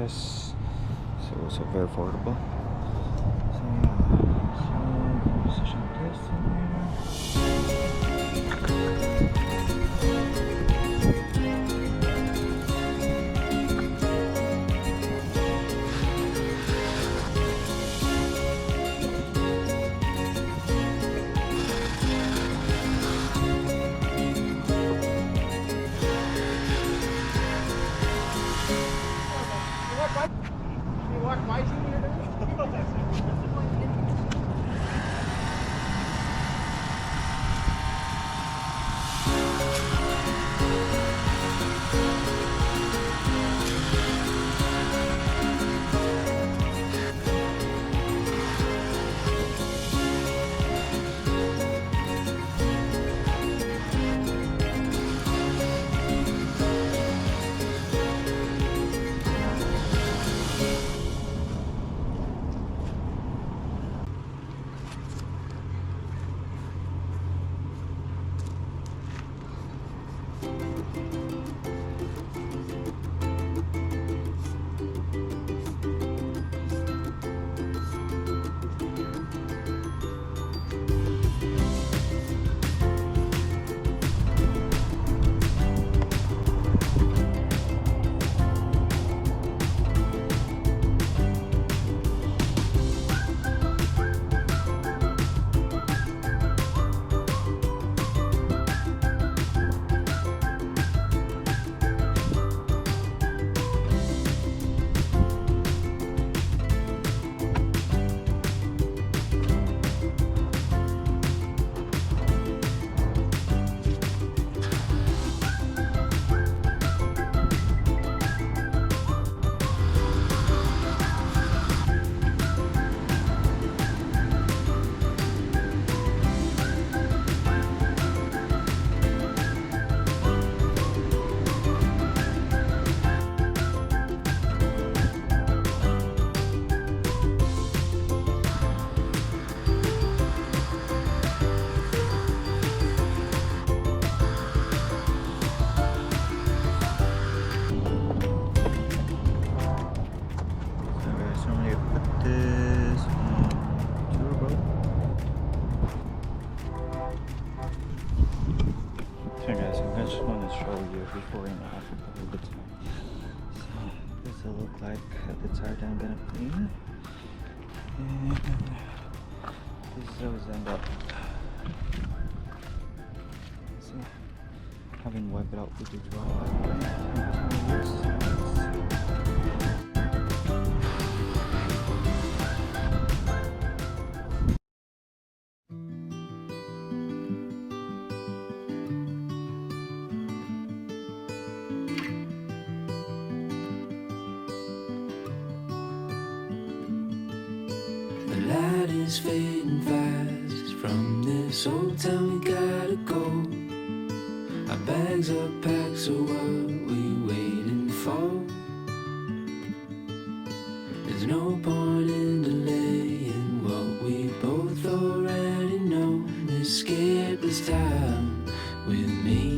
FRS, so it's very affordable. So yeah, so position this in here. So guys, I just want to show you before and after of the time. So this will look like the tire that I'm gonna clean, and this is how it's end up. See, having wiped it out with the The light is fading fast. From this old town we gotta go. Our bags are packed, so what we waiting for? There's no point in delaying what we both already know. Escape this time with me.